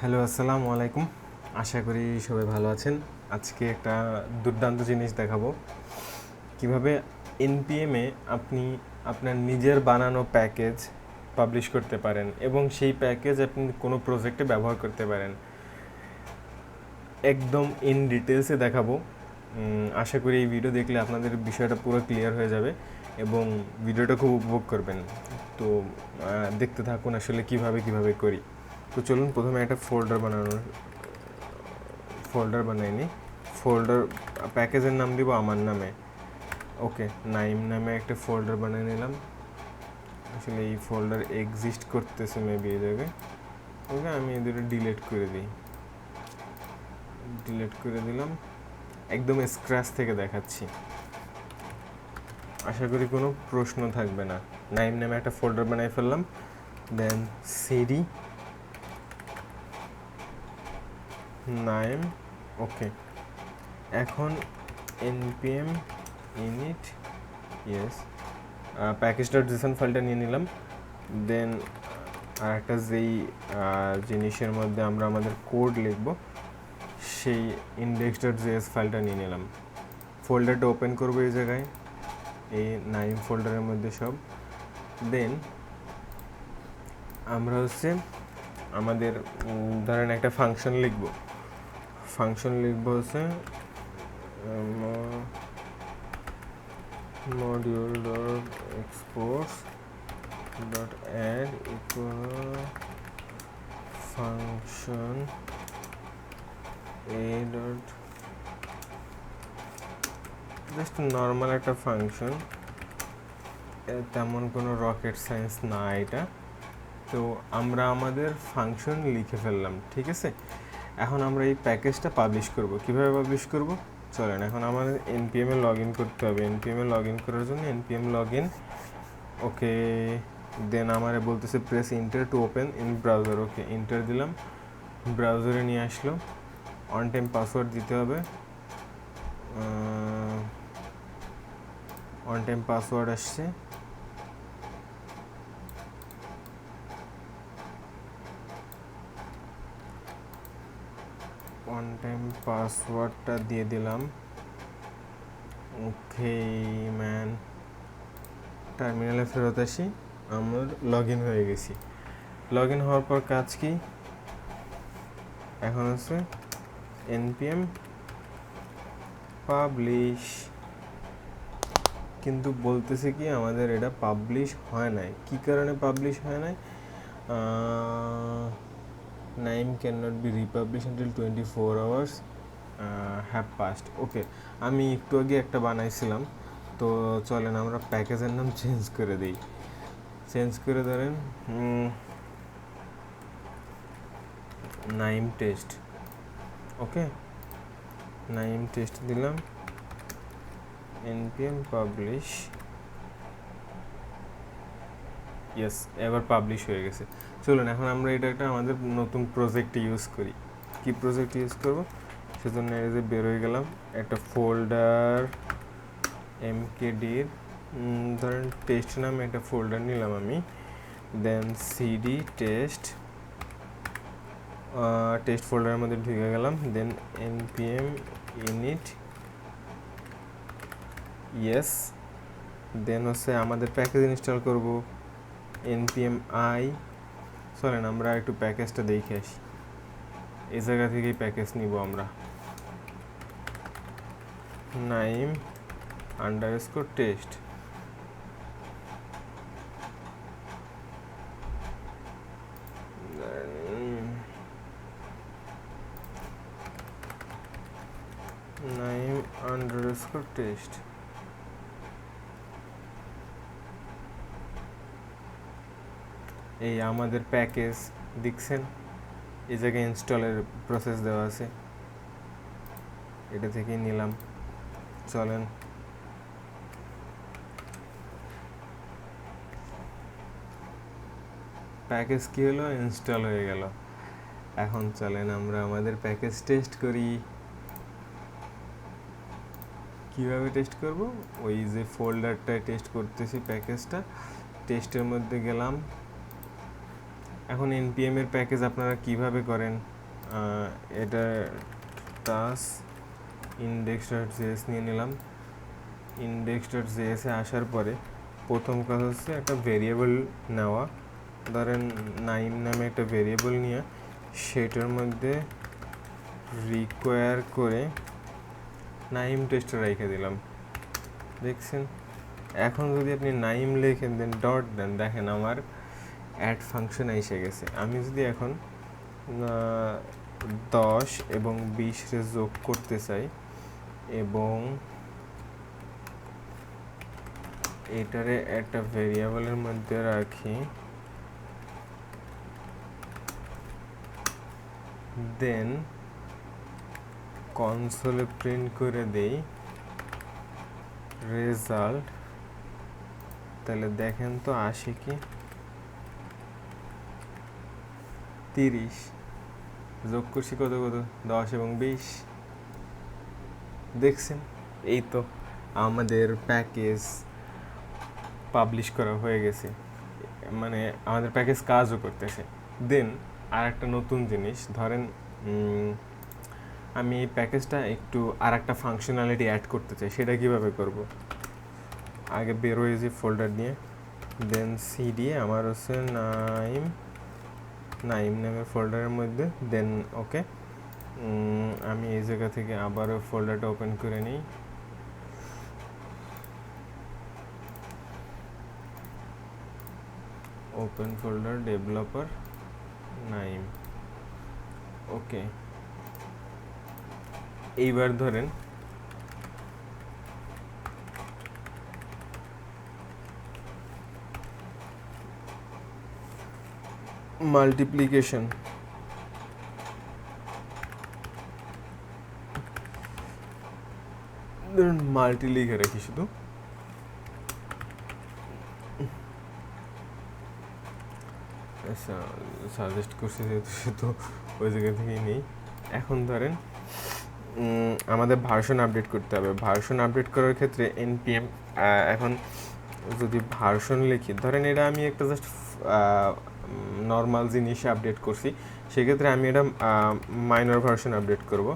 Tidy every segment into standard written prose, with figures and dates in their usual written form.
Hello, আসসালামু আলাইকুম। আশা করি সবাই ভালো আছেন। আজকে একটা দুর্দান্ত জিনিস দেখাবো, কিভাবে এনপিএমে আপনি আপনার নিজের বানানো প্যাকেজ পাবলিশ করতে পারেন এবং সেই প্যাকেজ আপনি কোনো প্রজেক্টে ব্যবহার করতে পারেন। একদম ইন ডিটেলসে দেখাবো। আশা করি এই ভিডিও দেখলে আপনাদের বিষয়টা পুরো ক্লিয়ার হয়ে যাবে এবং ভিডিওটা খুব উপভোগ করবেন। তো দেখতে থাকুন আসলে কিভাবে করি। তো চলুন প্রথমে একটা ফোল্ডার বানাই নি। প্যাকেজের নাম দিব আমার নামে। ওকে, নাইম নামে একটা ফোল্ডার বানিয়ে নিলাম। আসলে এই ফোল্ডার এক্সিস্ট করতেছে মেবি এই জায়গায়। ওকে, আমি এদের ডিলিট করে দিলাম। একদম স্ক্র্যাচ থেকে দেখাচ্ছি, আশা করি কোনো প্রশ্ন থাকবে না। নাইম নামে একটা ফোল্ডার বানিয়ে ফেললাম। দেন সিডি নাইম। ওকে, এখন npm init ইয়েস প্যাকেজ.json ফাইলটা নিয়ে নিলাম। দেন আর একটা যেই জিনিসের মধ্যে আমরা আমাদের কোড লিখব সেই index.js ফাইলটা নিয়ে নিলাম। ফোল্ডারটা ওপেন করবো এই জায়গায়, এই নাইম ফোল্ডারের মধ্যে সব। দেন আমরা আমাদের ধরেন একটা ফাংশন লিখব module.exports.add equal function a dot just normal একটা ফাংশন, তেমন কোনো রকেট সায়েন্স না এটা। তো আমরা আমাদের ফাংশন লিখে ফেললাম, ঠিক আছে। এখন আমরা এই প্যাকেজটা পাবলিশ করব। কিভাবে পাবলিশ করব চলেন, এখন আমাদের npm-এ লগ ইন করতে হবে। npm-এ লগ ইন করার জন্য npm login। ওকে, দেন আমারে বলতেছে press inter to open in browser. Okay, inter দিলাম, ব্রাউজারে নিয়ে আসলো। অন টাইম পাসওয়ার্ড দিতে হবে। অন টাইম পাসওয়ার্ড আসছে। অন টাইম পাসওয়ার্ডটা দিয়ে দিলাম। ওকে ম্যান, টার্মিনালে ফেরত আসি। আমার লগ ইন হয়ে গেছি। লগ ইন হওয়ার পর কাজ কি, এখন আছে npm পাবলিশ, কিন্তু বলতেছে কি আমাদের এটা পাবলিশ হয় নাই। কি কারণে পাবলিশ হয় নাই? Naim can not be republish until 24 hours have passed. Okay, আমি একটু আগে একটা বানাইছিলাম, তো চলেন আমরা প্যাকেজের নাম চেঞ্জ করে ধরেন নাইম টেস্ট। ওকে, নাইম টেস্ট দিলাম, npm পাবলিশ। ইয়েস, এবার পাবলিশ হয়ে গেছে। চলুন এখন আমরা এটা একটা আমাদের নতুন প্রজেক্টে ইউজ করি। কি প্রজেক্ট ইউজ করব সেজন্য এই যে বের হয়ে গেলাম। একটা ফোল্ডার mkdir ধরেন টেস্ট নামে একটা ফোল্ডার নিলাম আমি। দেন সিডি টেস্ট ফোল্ডারের মধ্যে ঢুকে গেলাম। দেন npm init ইয়েস। দেন আমাদের প্যাকেজ ইনস্টল করব npm i। চলেন আমরা একটু প্যাকেজটা দেখে আসি। এই জায়গা থেকেই প্যাকেজ নিব আমরা, Naim underscore test. Naim underscore test. এই আমাদের প্যাকেজ দেখছেন, এই জায়গায় ইনস্টলের প্রসেস দেওয়া আছে, এটা থেকেই নিলাম। চলেন প্যাকেজ কি হলো, ইনস্টল হয়ে গেল। এখন চলেন আমরা আমাদের প্যাকেজ টেস্ট করি। কিভাবে টেস্ট করব, ওই যে ফোল্ডারটায় টেস্ট করতেছি প্যাকেজটা, টেস্টের মধ্যে গেলাম। এখন npm এর প্যাকেজ আপনারা কিভাবে করেন এটা টাস index.js নিয়ে নিলাম। index.js এ আসার পরে প্রথম কাজ হচ্ছে একটা ভেরিয়েবল নেওয়া, ধরেন নাইম নামে একটা ভেরিয়েবল নিয়ে সেটার মধ্যে রিকোয়ার করে নাইম টেস্টে রেখে দিলাম। দেখছেন, এখন যদি আপনি নাইম লেখেন দেন ডট দেন, দেখেন আমার অ্যাড ফাংশন এসে গেছে। আমি যদি এখন 10 এবং 20 রে যোগ করতে চাই এবং এটারে একটা ভেরিয়েবলের মধ্যে রাখি, দেন কনসোলে প্রিন্ট করে দেই রেজাল্ট, তাহলে দেখেন তো আসে কি 30 যোগ করছি কত 10 এবং 20। দেখছেন, এই তো আমাদের প্যাকেজ পাবলিশ করা হয়ে গেছে, মানে আমাদের প্যাকেজ কাজও করতেছে। দেন আর একটা নতুন জিনিস, ধরেন আমি এই প্যাকেজটা একটু আর একটা ফাংশনালিটি অ্যাড করতে চাই, সেটা কিভাবে করব? আগে বেরোয় যে ফোল্ডার নিয়ে, দেন সি দিয়ে আমার হচ্ছে নাইম নামের ফোল্ডারের মধ্যে, দেন ওকে আমি এই জায়গা থেকে আবারও ফোল্ডারটা ওপেন করে নিই। ওপেন ফোল্ডার ডেভেলপার নাইম, ওকে। এইবার ধরেন মাল্টিপ্লিকেশন, ধরুন মাল্টি লিখে রাখি শুধু, সাজেস্ট করছি যেহেতু সেহেতু ওই জায়গা থেকেই নেই। এখন ধরেন আমাদের ভার্সন আপডেট করতে হবে। ভার্সন আপডেট করার ক্ষেত্রে npm, এখন যদি ভার্সন লিখি, ধরেন এটা আমি একটা জাস্ট নর্মাল জিনিসে আপডেট করছি, সেক্ষেত্রে আমি এটা মাইনর ভার্সন আপডেট করব।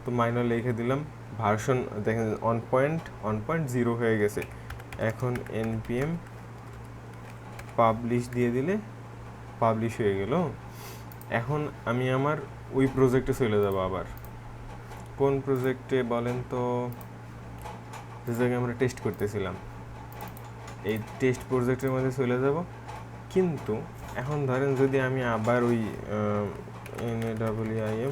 তো মাইনর লিখে দিলাম, ভার্সন দেখেন 1.0 হয়ে গেছে। এখন npm পাবলিশ দিয়ে দিলে পাবলিশ হয়ে গেল। এখন আমি আমার ওই প্রজেক্টে চলে যাব। আবার কোন প্রজেক্টে বলেন তো, যে জায়গায় আমরা টেস্ট করতেছিলাম, এই টেস্ট প্রজেক্টের মধ্যে চলে যাব। কিন্তু এখন ধরেন যদি আমি আবার ওই NAWIM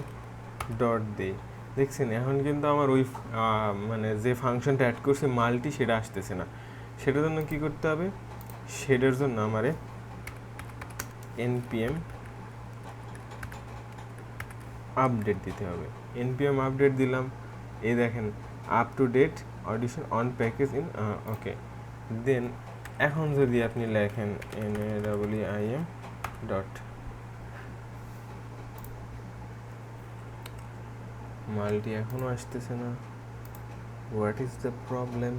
ডট দিই, দেখছেন এখন কিন্তু আমার ওই মানে যে ফাংশনটা অ্যাড করছি মাল্টি, সেটা আসতেছে না। সেটার জন্য কী করতে হবে? সেটার জন্য আমারে npm আপডেট দিতে হবে। npm আপডেট দিলাম, এই দেখেন up to date addition on package in, okay. Then এখন যদি আপনি লেখেন NAWIM ডট মাল্টি, এখনও আসতেছে না। What is the problem?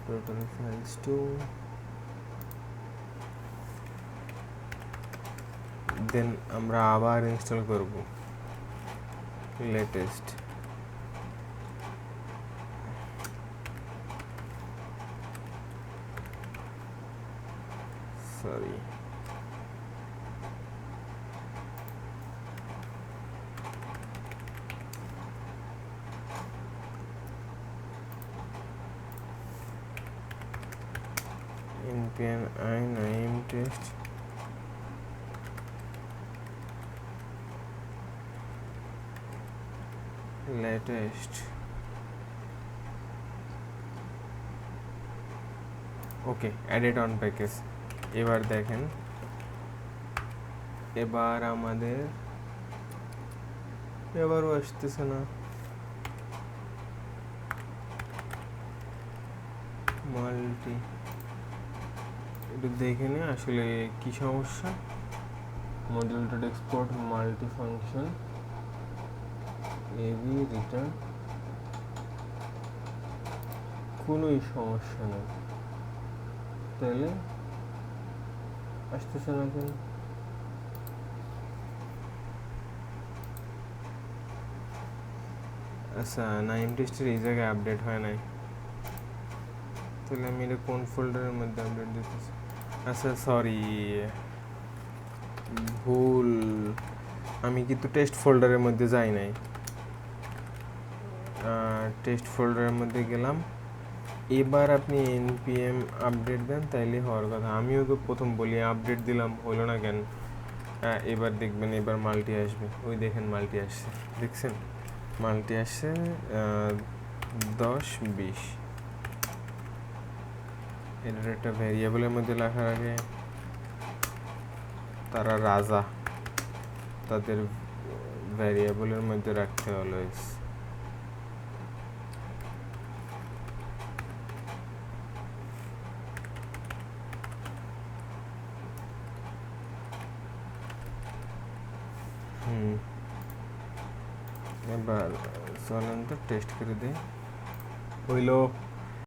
Total files two, then আমরা আবার ইনস্টল করব latest, sorry npm naim test latest, okay, added on package. এবার দেখেন, এবার আমাদের এবারও আসতেছে না মাল্টি। একটু দেখে নে আসলে কি সমস্যা। Module dot export multi function A B return, কোনোই সমস্যা নেই। তাহলে আসতেছে না কেন? আচ্ছা নাইম টেস্টের এই জায়গায় আপডেট হয় নাই, তাহলে আমি এটা কোন ফোল্ডারের মধ্যে আপডেট দিতেছি? আচ্ছা সরি, ভুল, আমি কিন্তু টেস্ট ফোল্ডারের মধ্যে যাই নাই। টেস্ট ফোল্ডারের মধ্যে গেলাম। এবার আপনি npm আপডেট দেন, তাইলে হওয়ার কথা। আমিও তো প্রথম বলি আপডেট দিলাম, হলো না কেন? এবার দেখবেন, এবার মাল্টি আসবে। ওই দেখেন মাল্টি আসছে, দেখছেন মাল্টি আসছে 10-20। এটার একটা ভ্যারিয়েবলের মধ্যে লেখার আগে তারা রাজা, তাদের ভ্যারিয়েবলের মধ্যে রাখতে অলওয়েজ। এবার চলেন তো টেস্ট করে দিই। হইল।